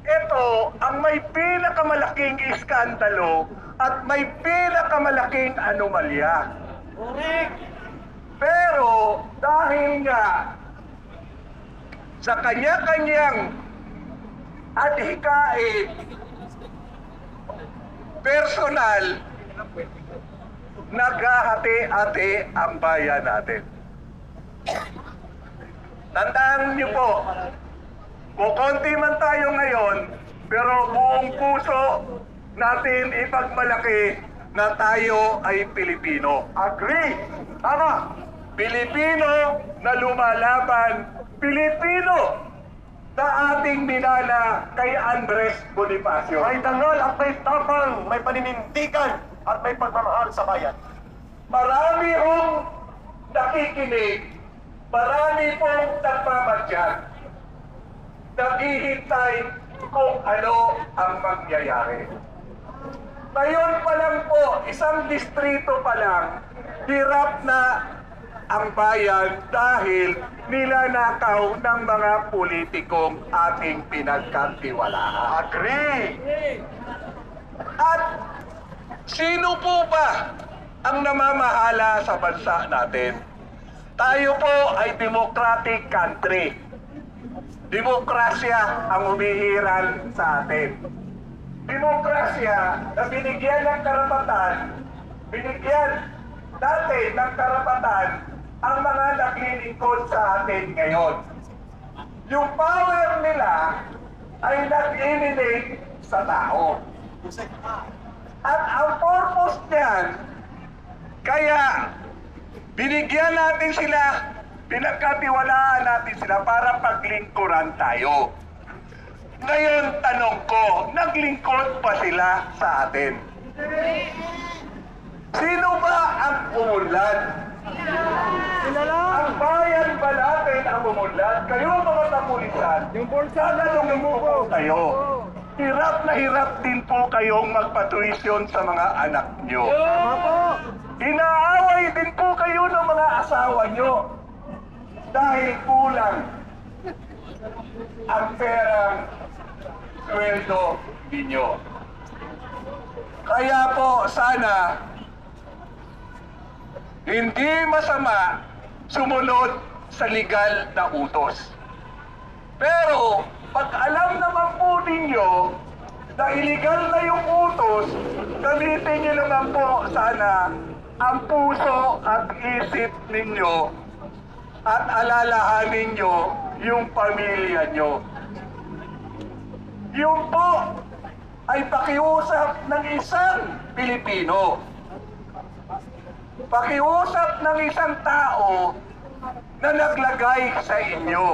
Ito ang may pinakamalaking iskandalo at may pinakamalaking anomalya. Correct! Pero dahil nga sa kanya-kanyang adhikain personal, naghahati-hati ang bayan natin. Tandaan niyo po, kukonti man tayo ngayon, pero buong puso natin ipagmalaki na tayo ay Pilipino. Agree! Tama! Pilipino na lumalaban, Pilipino na ating minana kay Andres Bonifacio. May dangal at may tapang, may paninindigan at may pagmamahal sa bayan. Marami hong nakikinig, marami pong nagmamadyan, naghihintay kung ano ang mangyayari. Ngayon pa lang po, isang distrito pa lang, hirap na ang bayan dahil nilanakaw ng mga politikong ating pinagkatiwalaan. Agree! At sino po ba ang namamahala sa bansa natin? Tayo po ay democratic country. Demokrasya ang humihiral sa atin. Demokrasya na binigyan ng karapatan, binigyan natin ng karapatan ang mga naglilingkod sa atin ngayon. Yung power nila ay nag-emanate sa tao. At ang purpose niyan, kaya binigyan natin sila, pinagkatiwalaan natin sila para paglingkuran tayo. Ngayon tanong ko, naglingkod pa sila sa atin? Sino ba ang umunlad? Sila lang! Ang bayan ba natin ang umunlad? Kayo mga kapulisan, Yung bulsa na tatanungin ko po kayo. Hirap na hirap din po kayong magpatuisyon sa mga anak nyo. Tama po! Inaaway din po kayo ng mga asawa nyo dahil kulang ang perang sweldo ninyo. Kaya po sana hindi masama sumunod sa legal na utos. Pero pag alam naman po ninyo na illegal na yung utos, gamitin nyo naman po sana ang puso at isip ninyo at alalahanin nyo yung pamilya nyo. Yung po ay pakiusap ng isang Pilipino. Pakiusap ng isang tao na naglagay sa inyo.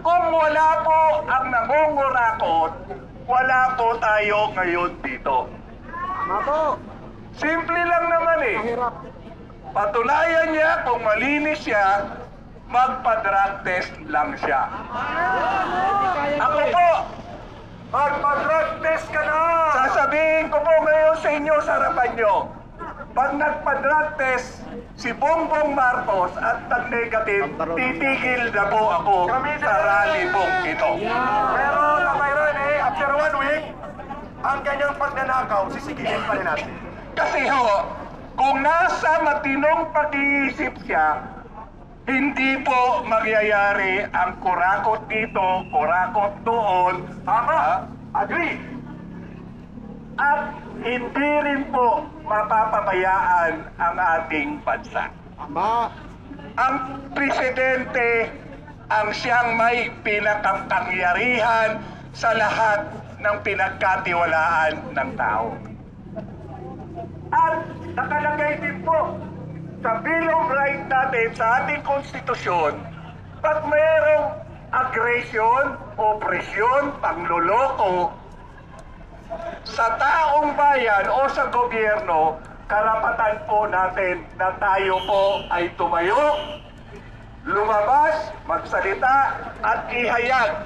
Kung wala po ang nangungurakot, wala po tayo ngayon dito. Tama po! Simple lang naman eh. Mahirap! Patunayan niya kung malinis siya, magpa-drug test lang siya. Ako po, magpa-drug test ka na! Sasabihin ko po ngayon sa inyo sa harapan nyo, pag nagpa-drug test si Bongbong Marcos at nag-negative, titigil na po ako sa rally pong ito. Pero Takayron after 1 week, ang kanyang pagnanakaw, sisigilin pa rin natin. Kasi ho, kung nasa matinong pag-iisip siya, hindi po magyayari ang kurakot dito, kurakot doon. Tama! Agree! At hindi rin po mapapabayaan ang ating bansa. Tama! Ang presidente ang siyang may pinakapangyarihan sa lahat ng pinagkatiwalaan ng tao. At nakalagay din po sa Bill of Rights natin sa ating konstitusyon, pag mayroong aggression, opresyon, pangloloko sa taong bayan o sa gobyerno, karapatan po natin na tayo po ay tumayo, lumabas, magsalita at ihayag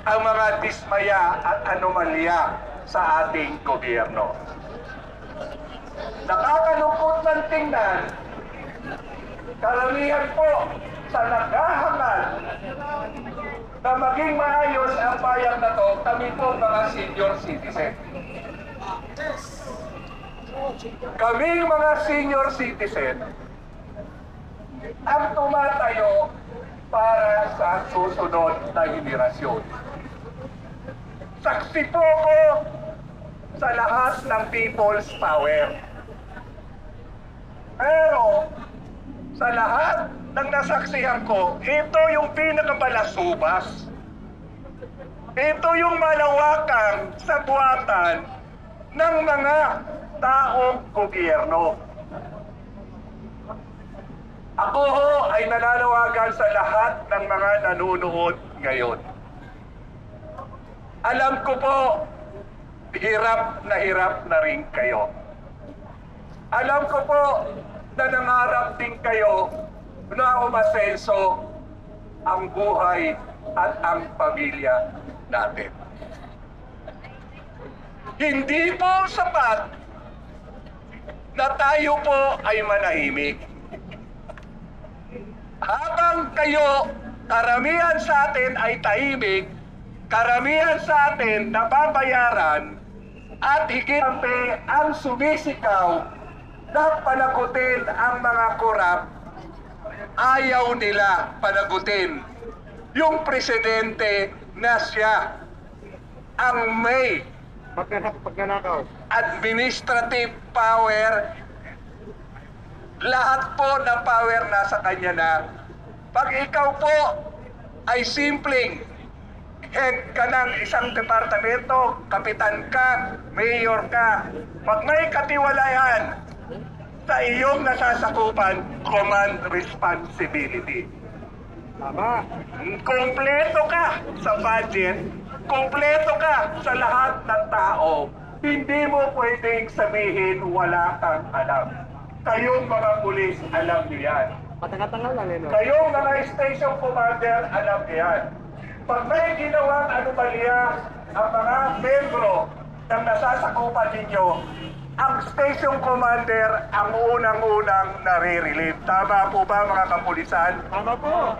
ang mga dismaya at anomalya sa ating gobyerno. Nakakalungkot ng tingnan, karamihan po sa naghahangad na maging maayos ang bayan na to, kami po mga senior citizen. Kaming mga senior citizen ang tumatayo para sa susunod na henerasyon. Saksi po ko sa lahat ng people's power. Pero sa lahat ng nasaksihan ko, ito yung pinakabalasubas. Ito yung malawakang sagwatan ng mga taong gobyerno. Ako ho ay nananawagan sa lahat ng mga nanonood ngayon. Alam ko po, hirap na rin kayo. Alam ko po na nangarap din kayo na umasenso ang buhay at ang pamilya natin. Hindi po sapat na tayo po ay manahimik. Habang kayo, karamihan sa atin ay tahimik, karamihan sa atin nababayaran, at higit ang sumisigaw na panagutin ang mga korap, ayaw nila panagutin yung presidente na siya ang may Pagnanakaw. administrative power. Lahat po ng power nasa kanya na. Pag ikaw po ay simpleng head ka ng isang departamento, kapitan ka, mayor ka, pag may katiwalayan sa iyong nasasakupan, command responsibility. Tama. Kompleto ka sa budget, kompleto ka sa lahat ng tao. Hindi mo pwedeng sabihin wala kang alam. Kayong mga pulis, alam niyo yan. Patanga-tanga lang eh, no? Kayong mga station commander, alam niyo yan. Pag may ginawang anomalya ang mga membro ng nasasakupan ninyo, ang station commander ang unang-unang nare-relieve. Tama po ba mga kapulisan? Tama po.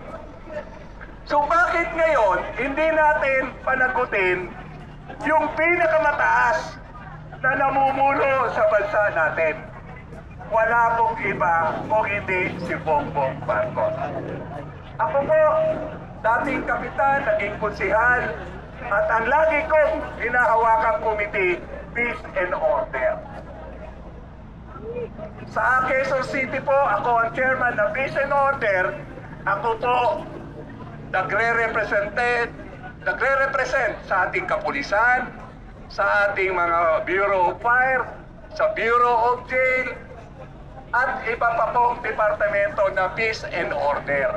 So bakit ngayon hindi natin panagutin yung pinakamataas na namumuno sa bansa natin? Wala pong iba kung hindi si Bongbong Marcos. Ako po, dating kapitan, naging konsihal, at ang lagi kong hinahawakang committee, peace and order. Sa Quezon City po, ako ang chairman ng peace and order. Ako po, nagre-represent sa ating kapulisan, sa ating mga Bureau of Fire, sa Bureau of Jail, at iba pa pong departamento na peace and order.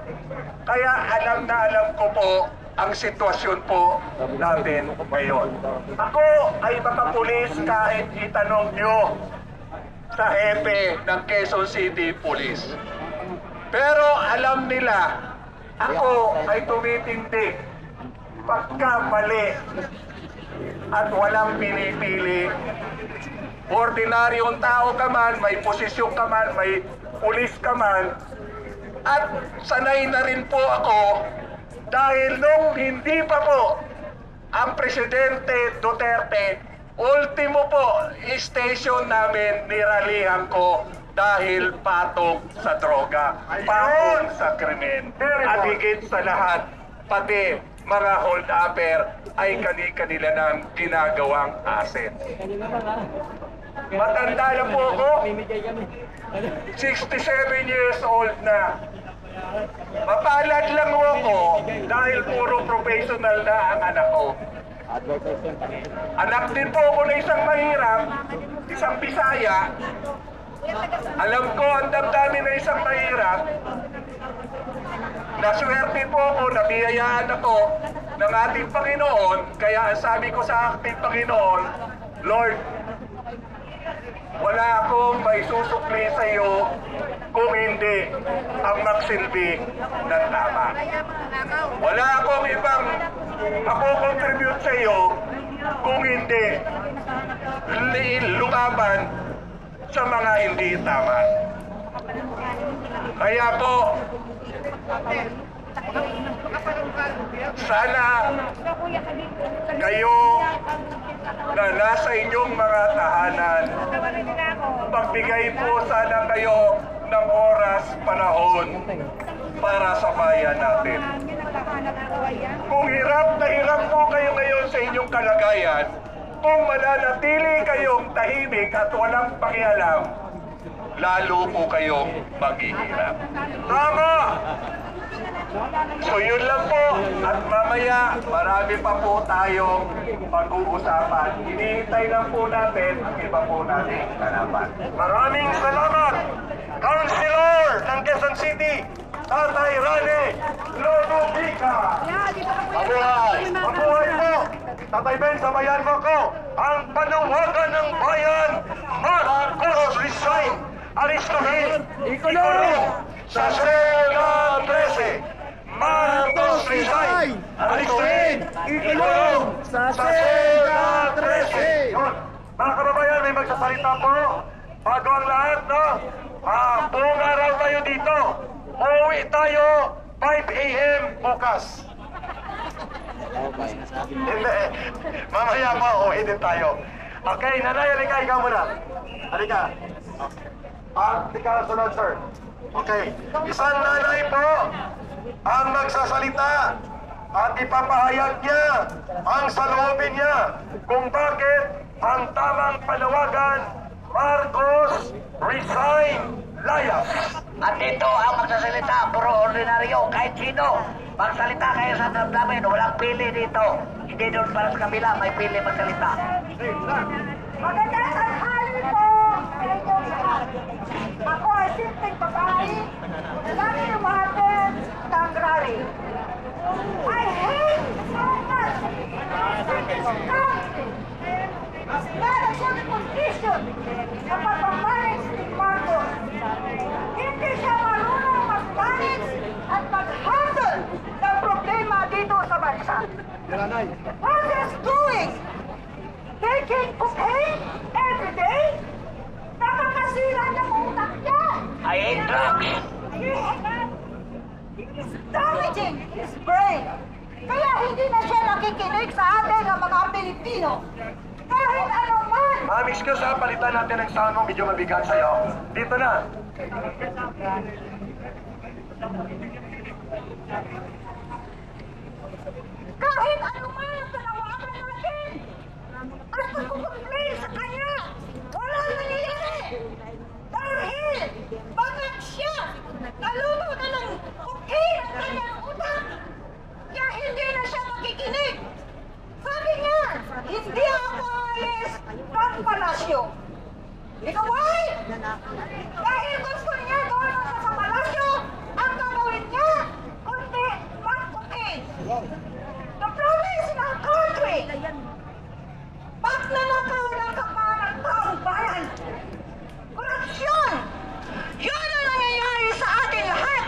Kaya alam na alam ko po ang sitwasyon po natin ngayon. Ako ay makapulis kahit itanong nyo sa hepe ng Quezon City Police. Pero alam nila, ako ay tumitindig pagka mali at walang pinipili. Ordinaryong tao ka man, may posisyon ka man, may pulis ka man, at sanay na rin po ako dahil nung hindi pa po ang Presidente Duterte, ultimo po station namin niralihan ko dahil patong sa droga, patong sa krimen, at higit sa lahat, pati mga hold-upper ay kani-kanila ng ginagawang asset. Matanda na po ako, 67 years old na. Mapalad lang ako dahil puro professional na ang anak ko. Anak din po ako na isang mahirap, isang Bisaya. Alam ko ang damdamin na isang mahirap. Naswerte po ako, nabiyayaan ako ng ating Panginoon. Kaya ang sabi ko sa ating Panginoon, Lord, wala akong may susukli sa iyo kung hindi ang magsilbi ng tama. Wala akong ibang ako-contribute sa iyo kung hindi lumaban sa mga hindi tama. Kaya po, sana kayo na nasa inyong mga tahanan, magbigay po sana kayo ng oras, panahon para sa bayan natin. Kung hirap na hirap po kayo ngayon sa inyong kalagayan, kung mananatili kayong tahimik at walang pakialam, lalo po kayong maghihirap. Tama! So yun lang po, at mamaya marami pa po tayong pag-uusapan. Hinihintay lang po natin ang iba po nating kalaban. Maraming salamat, Councilor ng Quezon City, Tatay Rane Lodovica. Mabuhay! Mabuhay po! Tatay Ben, sabayan mo ko ang panawagan ng bayan, Marcos resign! Aristohin! Ikulong! Sa Sena 13! Marcos resign! Aristohin! Ikulong! Sa Sena 13! Yun! Mga kababayan, may magsasalita po. Bago ang lahat, no? Buong araw tayo dito. Uuwi tayo 5 a.m. bukas. Hindi. Mamaya pa, uuwi din tayo. Okay, nanay, halika, ikaw muna. Halika. Halika, sunod, sir. Okay. Isang nanay po ang magsasalita at ipapahayag niya ang saloobin niya kung bakit ang tamang panawagan, Marcos resign, layas. At dito ang magsasalita, puro ordinaryo, kahit sino. Magsalita kayo sa damdamin, walang pili dito. Hindi doon para sa kabila, may pili magsalita. Magandang tanghali po sa inyong lahat. Ako ay simpleng babae na lagi lumahatid ng rally. I hate so much this country na nagkondisyon sa pagmamanage ni Marcos. Hindi siya marunong mag-manage at mag-handle ng problema dito sa bansa. What is doing? Taking cocaine every day? Nakakasira ng utak niya! I hate drugs. It's damaging his brain. Kaya hindi na siya nakikinig sa atin ng mga Pilipino. Kahit ano man! Ma'am, excuse ha, palitan natin ang sound mo, medyo mabigat sa'yo. Dito na. Kahit ano man ang panawagan natin! At pagkukomplain sa kanya! Walang nangyayari! Dahil bakit siya naluto na ng okay ang kanyang utak! Kaya hindi na siya makikinig! Sabi niya, hindi ako alis ng palasyo! You know why? Dahil gusto niya doon sa palasyo, ang gagawin niya, kundi mag-cocaine! The province in our country! Pagnanakaw ng kapanang taong bayan! Korupsyon! Yun ang nangyayari sa atin lahat!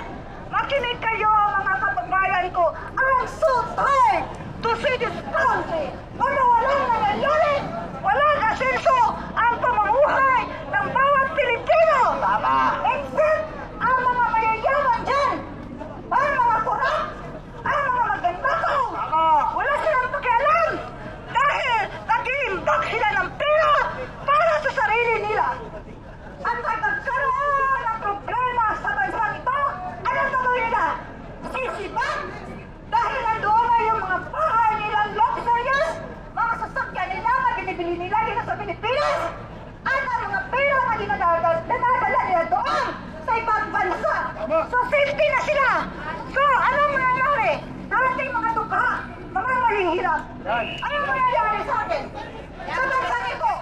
Makinig kayo mga kababayan ko! I'm so tired to see this country! Ano walang nangyayari? Walang asenso ang pamumuhay ng bawat Pilipino! Tama. Except ang mga mayayaman dyan! Ang mga korap! Ang mga magandakaw! Wala silang pakialam! Dahil nag-iimbak sila ng pera para sa sarili nila! At pag nagkaroon ng problema sa bansang ito, anong gagawin nila? Sisibak! Dahil nandoon na yung mga bahay nilang luxurious, mga sasakyan nila na binibili nila dito sa Pilipinas, at ang mga pera na dinadala nila doon sa ibang bansa. So safety na sila! So anong mangyayari? Darating mga dukha, mga mahihirap. Anong mangyayari sa atin? Sa bansang ito,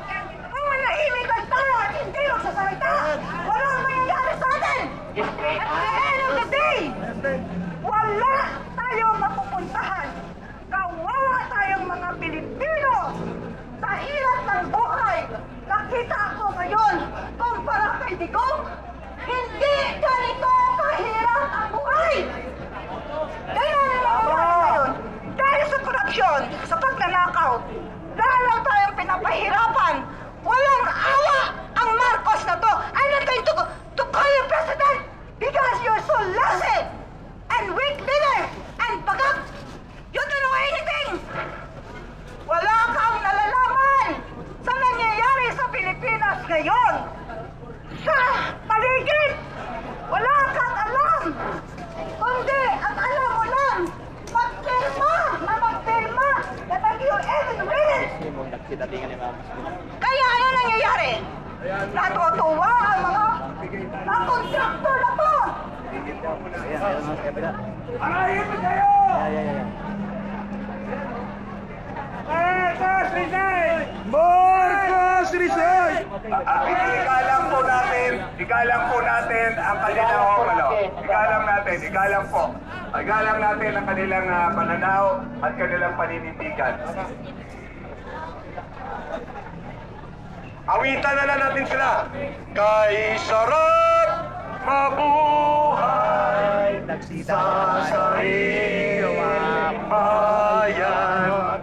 kung manahimik lang tayo at hindi magsasalita, walang mangyayari sa atin! At the end of the day, wala tayong mapupuntahan. Kawawa tayong mga Pilipino sa hirap ng buhay. Nakita ko ngayon, kumpara kay Digong, hindi ganito kahirap ang buhay. Kaya ngayon, dahil sa korupsyon, sa pagnanakaw, lalo tayong pinapahirapan. Walang awa ang Marcos na to. Arahin mo kayo! Marcos resign! Marcos resign! Igalang po natin ang kanilang igalang natin ang kanilang pananaw at kanilang paninindigan. Awitan na lang natin sila. Kay sarap mabuhay sa sariling bayan.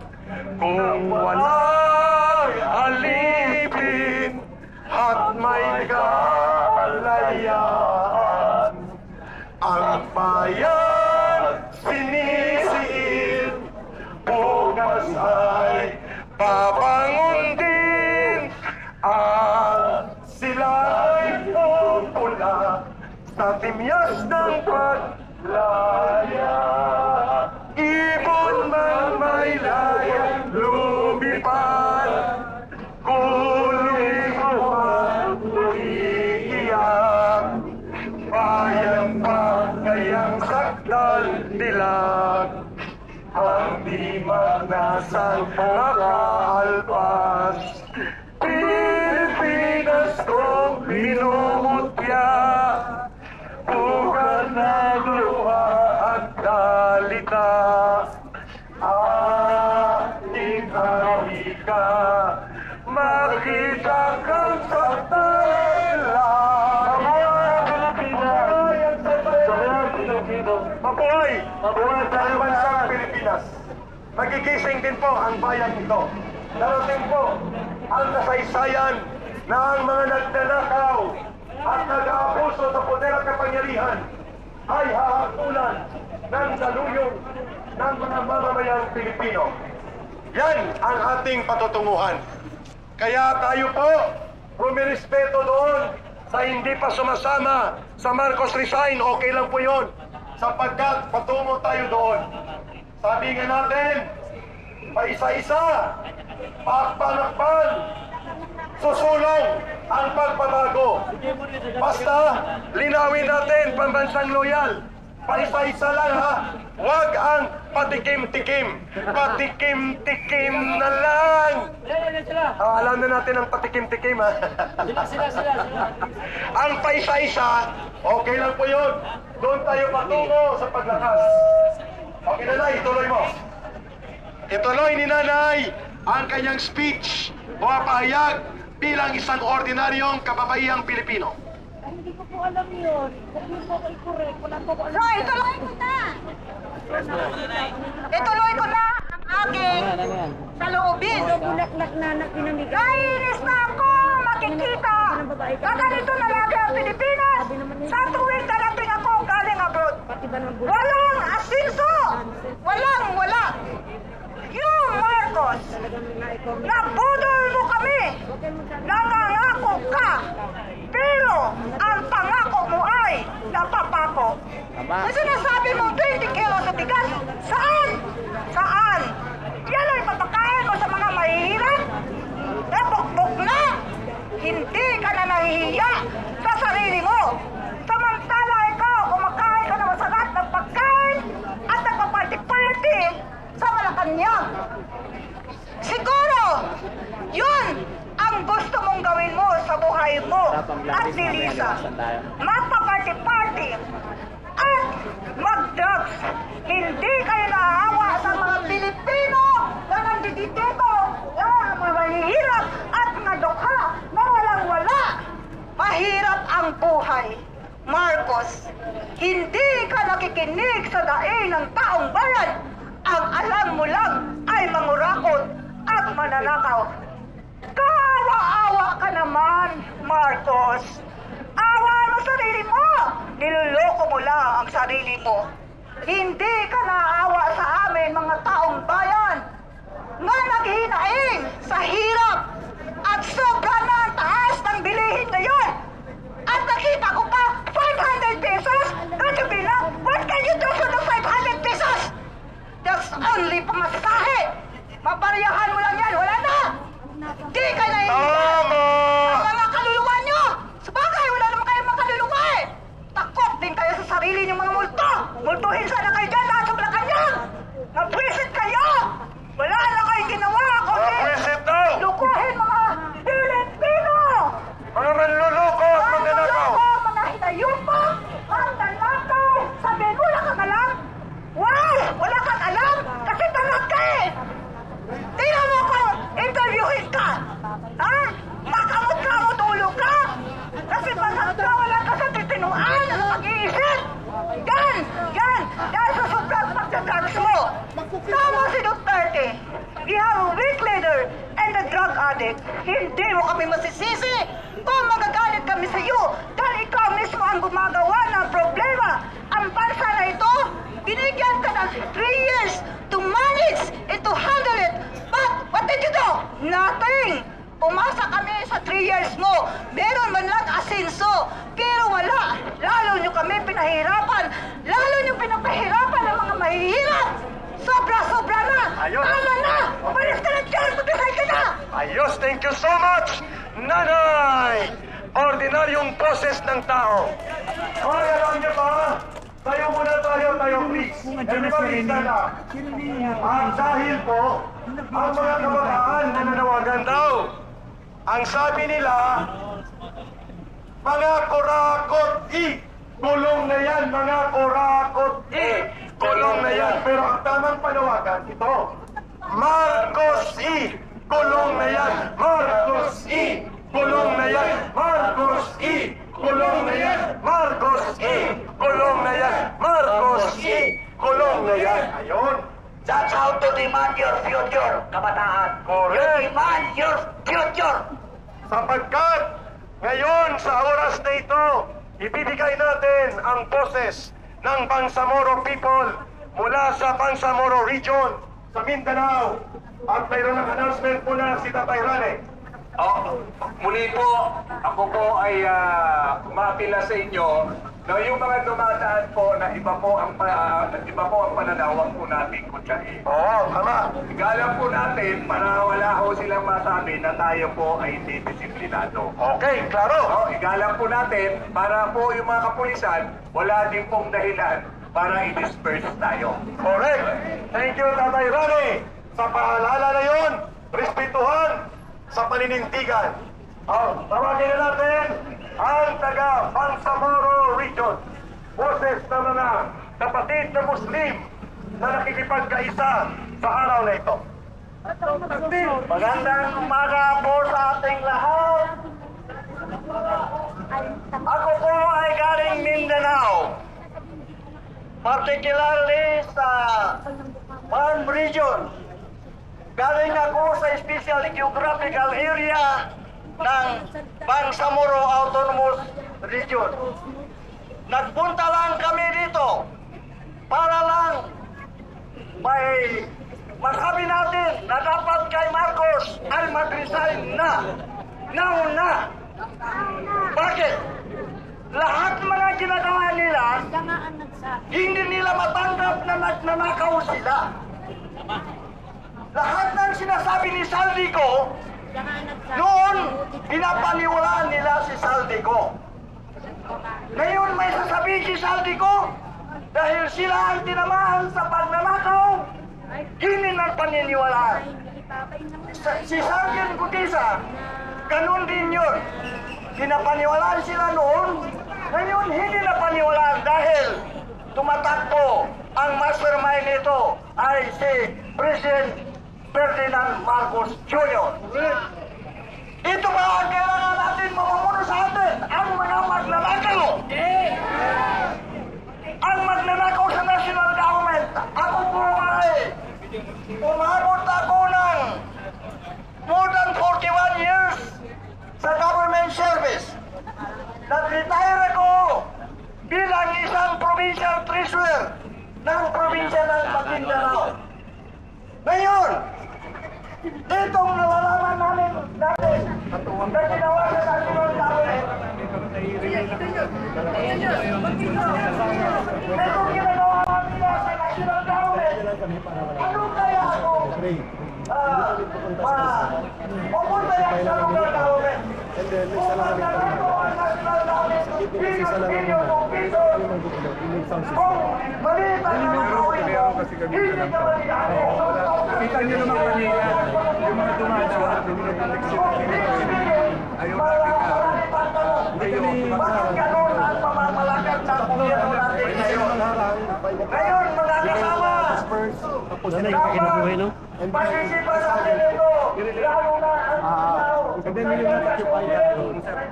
Kung walang alipin at may kalayaan, ang bayan sinisiin, bukas ay babangon din. Ang sila'y pupula sa timyas ng paglaya. Ibon man may layang lumipad, kulong man umiiyak. Bayan pa kayang sakdal dilag, ang di magnasang nakaalpas. Pilipinas kong minumutya, bukan na luha at dalita. Ating halika, makita kang sakdala. Mabuhay! Mabuhay sa bansang Pilipinas. Magigising din po ang bayan nito. Darating po ang kasaysayan ng mga nagnanakaw at nag-aabuso sa poder at kapangyarihan ay hahakulan ng saluyong ng mga mamamayang Pilipino. Yan ang ating patutunguhan. Kaya tayo po rumirespeto doon sa hindi pa sumasama sa Marcos resign. Okay lang po yun, sapagkat patungo tayo doon. Sabi nga natin, paisa-isa, pakpanakpan, susulong ang pagbabago. Basta linawin natin, pambansang loyal, paisa-isa lang ha. Huwag ang patikim-tikim. Patikim-tikim na lang. Alam na natin ang patikim-tikim ha. Sila. Ang paisa-isa, okay lang po yun. Doon tayo patungo sa paglakas. Okay na, Nay, ituloy mo. Ituloy ni Nanay ang kanyang speech o pahayag bilang isang ordinaryong kababaihang Pilipino. Ay, hindi ko po alam yun. Huwag niyo po ko i-correct. Wala po ko alam. So, ituloy ko na! Ituloy ko na ang aking saloobin. Bulaklak na pinamigay. Naiinis na ako makikita na ganito na lagi ang Pilipinas sa tuwing darating ako galing abroad. Walang asinso! Wala! Yung Marcos, nabudol mo kami! Nangangako ka! Pero ang pangako mo ay napapako. Kasi sinasabi mo 20 kilos sa bigas. Saan? Yan ay papakain mo sa mga mahihirap? Nabukbuk na! Hindi ka na nahihiya sa sarili mo. Samantala ikaw, kumakain ka na masarap ng pagkain at nagpaparty-party sa Malacanang. Siguro, yun ang gusto mong gawin mo sa buhay mo at ni Lisa. Magpa-party-party at mag-drugs. Hindi kayo naawa sa mga Pilipino na nandito, mga mahihirap at mga dukha na walang-wala. Mahirap ang buhay. Marcos, hindi ka nakikinig sa daing ng taong bayan. Ang alam mo lang ay mangurakot at mananakaw. Kawa-awa ka naman, Marcos. Awa mo sarili mo. Niloloko mo lang ang sarili mo. Hindi ka naawa sa amin, mga taong bayan, nga naghihinaing sa hirap at sobra na ang taas ng bilihin ngayon. At nakita ko pa, 500 pesos? Kagabi na, what can you do for the 500 pesos? That's only pamasahe. Mapariyahan mo lang yan, wala na. Di ka na ang mga kaluluwa nyo. Sabagay, wala naman kayong mga kaluluwa eh. Takot din kayo sa sarili niyong mga multo. Tama si Duterte. We have a weak leader and a drug addict. Hindi mo kami masisisi kung magagalit kami sa iyo dahil ikaw mismo ang gumagawa ng problema. Ang bansa na ito, binigyan ka ng 3 years to manage and to handle it. But what did you do? Nothing. Umasa kami sa 3 years mo. Meron man lang asenso. Pero wala. Lalo nyo kami pinahirapan. Lalo nyo pinapahirapan ang mga mahihirap. Sobra-sobra na. Ayun. Tama na. Umalis ka na dyan. Magbigay ka na. Ayos, thank you so much, Nanay! Ordinaryong boses ng tao. Hoy, alam niyo ba? Tayo muna tayo please. Everybody stand up. Dahil po, ang mga kabataan nananawagan daw. Ang sabi nila, mga kurakot-i. Kulong na yan, mga kurakot-i. Kulong na yan. Pero ang tamang panawagan, ito. Marcos-i. Kulong na yan. Marcos-i. Kulong na yan. Marcos-i. Kulong na yan. Marcos-i. Kulong na yan. Marcos-i. Kulong na yan. Ayun. That's how to demand your future, kabataan. Correct. Demand your future. Sapagkat ngayon sa oras na ito, ibibigay natin ang boses ng Bangsamoro people mula sa Bangsamoro region sa Mindanao. At mayroon ng announcement muna si Tatay Rane. Muli po, ako po ay mapila sa inyo na yung mga dumadaan po na iba po ang pananawag po natin kutsain. Oo, tama. Igalang po natin para wala ho silang masabi na tayo po ay hindi disiplinado. Okay, klaro. Igalang po natin para po yung mga kapulisan wala din pong dahilan para i-disperse tayo. Correct. Thank you, Tatay Rane. Sa paalala na yun, respetuhan sa paninindigan. Tawagin na natin ang taga Bangsamoro Region. Boses na mga kapatid na Muslim na nakikipagkaisa sa araw na ito. Magandang umaga po sa ating lahat. Ako po ay galing Mindanao. Particularly sa Ban Region. Galing ako sa special geographical area ng Bangsamoro Autonomous Region. Nagpunta lang kami dito para lang may masabi natin na dapat kay Marcos ay mag-resign na. Nauna. Bakit? Lahat mga ginagawa nila, hindi nila matanggap na nagnanakaw sila. Lahat ng sinasabi ni Saldico, noon, pinapaniwalaan nila si Saldico. Ngayon may sasabihin si Saldico, dahil sila ang tinamaan sa pagnanakaw, hindi nagpaniniwalaan. Si Sergeant Gutisa, ganun din yun. Pinapaniwalaan sila noon, ngayon hindi na paniwalaan dahil tumatakbo ang mastermind nito ay si President Ferdinand Marcos Jr. Ito ba ang kailangan natin mamamuno sa atin? Ang mga magnanakaw! Ang magnanakaw sa national government. Ako po ay umabot ako ng more than 41 years sa government service. Nag-retire ako bilang isang provincial treasurer ng probinsya ng Maguindanao. Ngayon, itong nalalaman natin na ginawa sa national government. Itong ginagawa natin sa national government. Ano kaya ako? Pupunta yan sa local government. Pupunta lang ako ang national government. Billion of pesos. Kung maliit ang gagawin mo, hindi ka maligado. Kita niyo naman kanina, yung mga dumadaan, ayaw nakita. Bakit ganun ang pamamalakad ng gobyerno natin ngayon? Ngayon, mga kasama, dapat pag-isipan natin ito, lalo na ang tao. Kasi nyo na occupy yan.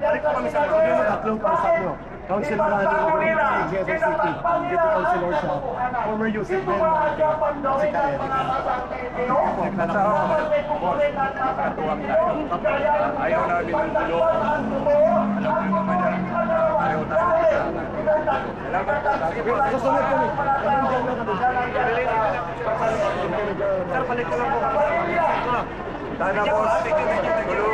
Balik po kami sa gobyerno, tatlong kausap nyo. Councilor Rani, Quezon City. Dito councilor siya. Former Yusuf Ben. Si Kael. Katuwang tayo. Ayaw namin ng gulo. Alam mo naman yan. Ayaw namin. Salamat po. Susunod kami. Sir, balik ko lang po. Sana po, gulo.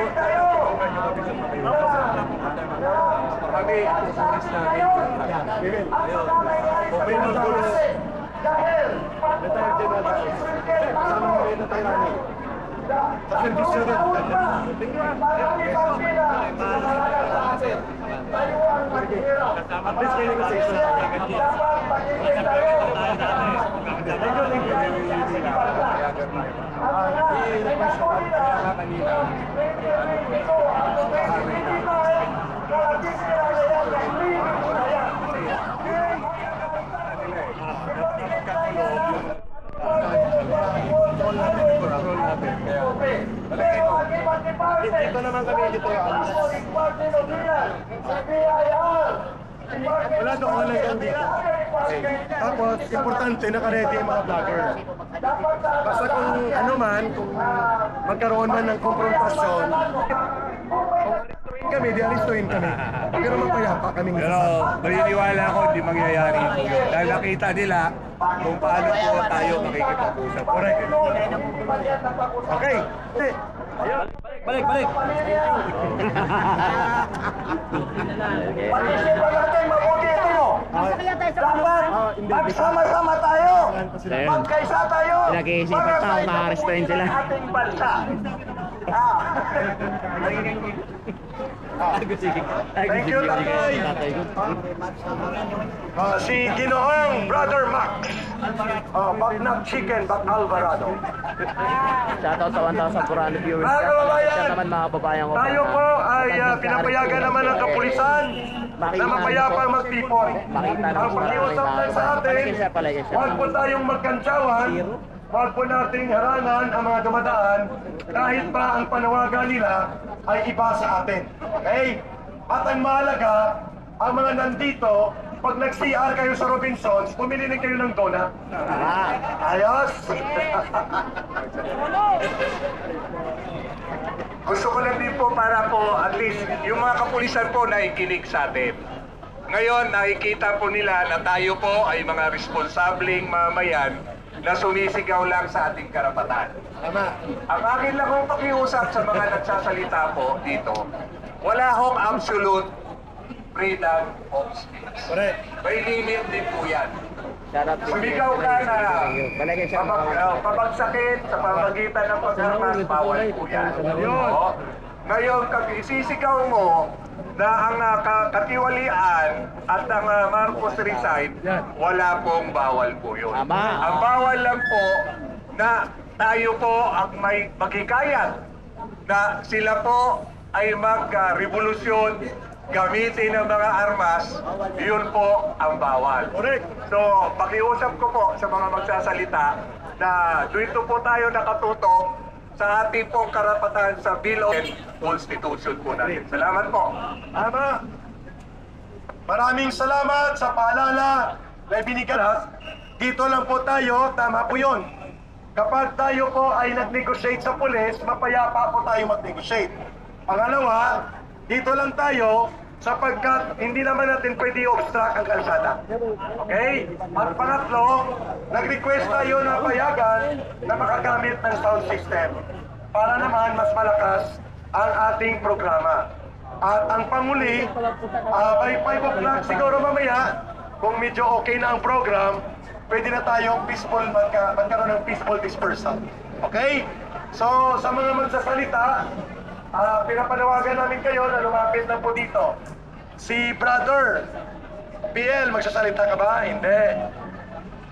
Kami, pupulis namin. Kevin. Okay na gulo. Retired General. Kasama mo rin na tayo Rani. Sa service nyo rin. At least may negotiation. Dito naman kami, dito yung alis. Wala doon ka lang dito. Tapos, importante, naka-ready yung mga vlogger. Basta kung ano man, kung magkaroon man ng konfrontasyon, kung alistuin kami, di alistuin kami. Pero mapayapa kaming Pero maniniwala ako hindi mangyayari ito yun. Dahil nakita nila kung paano po tayo makikipag-usap. Correct. Okay. Balik, balik! Pag-isipan natin mabuti ito. Dapat magsama-sama tayo. Magkaisa tayo. Nag-iisipan para tao, sa makarestrain sila. ng ating bansa. Thank you, Tatay. Si Ginoong Brother Max. Bagnag Chicken, Back Alvarado. Shoutout sa 1,000 Purano viewers. Mga kababayan, Shout naman mga kababayan ko. tayo po ay pinapayagan naman ng kapulisan na mapayapang magtipon. Makita Ang pakiusap lang sa atin, huwag po tayong magkantsawan, huwag po nating harangan ang mga dumadaan kahit pa ang panawagan nila ay iba sa atin. Okay? At ang mahalaga, ang mga nandito, pag nag-CR kayo sa Robinsons, pumili din kayo ng donut. Ayos! Gusto ko lang din po para po at least yung mga kapulisan po naikinig sa atin. Ngayon, nakikita po nila na tayo po ay mga responsableng mamayan na sumisigaw lang sa ating karapatan. Tama. Ang akin lang kong pakiusap sa mga nagsasalita po dito, wala hong absolute freedom of speech. Correct. May limit din po yan. Shoutout. Sumigaw ka na Balagay siya. pabagsakin sa pamagitan ng pagharmas, bawal po yan. Oo. Ngayon, kag isisigaw mo na ang katiwalian at ang Marcos resign, wala pong bawal po yun. Tama. Ang bawal lang po na tayo po ang may maghikayat na sila po ay mag-revolusyon, gamitin ng mga armas, yun po ang bawal. Correct. So, pakiusap ko po sa mga magsasalita na dito po tayo nakatutok sa ating pong karapatan sa Bill of Constitution po natin. Salamat po. Tama. Maraming salamat sa paalala na ibinigay. Dito lang po tayo, tama po yun. Kapag tayo po ay nag-negotiate sa pulis, mapayapa po tayo mag-negotiate. Pangalawa, dito lang tayo sapagkat hindi naman natin pwede i-obstruct ang kalsada. Okay? At pangatlo, nag-request tayo na payagan na makagamit ng sound system para naman mas malakas ang ating programa. At ang panguli, by 5 o'clock siguro mamaya, kung medyo okay na ang program, pwede na tayong magkaroon ng peaceful dispersal. Okay? So, sa mga magsasalita, pinapanawagan namin kayo na lumapit na po dito. Si Brother PL, magsasalita ka ba? Hindi.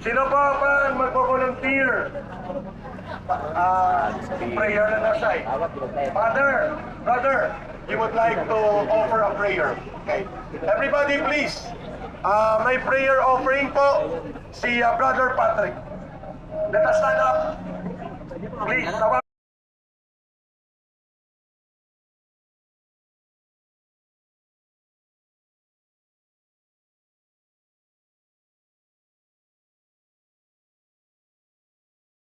Sino pa ang magpo-volunteer? Prayer na nasa eh. Brother, you would like to offer a prayer. Okay. Everybody please. May prayer offering po si Brother Patrick. Let us stand up. Please,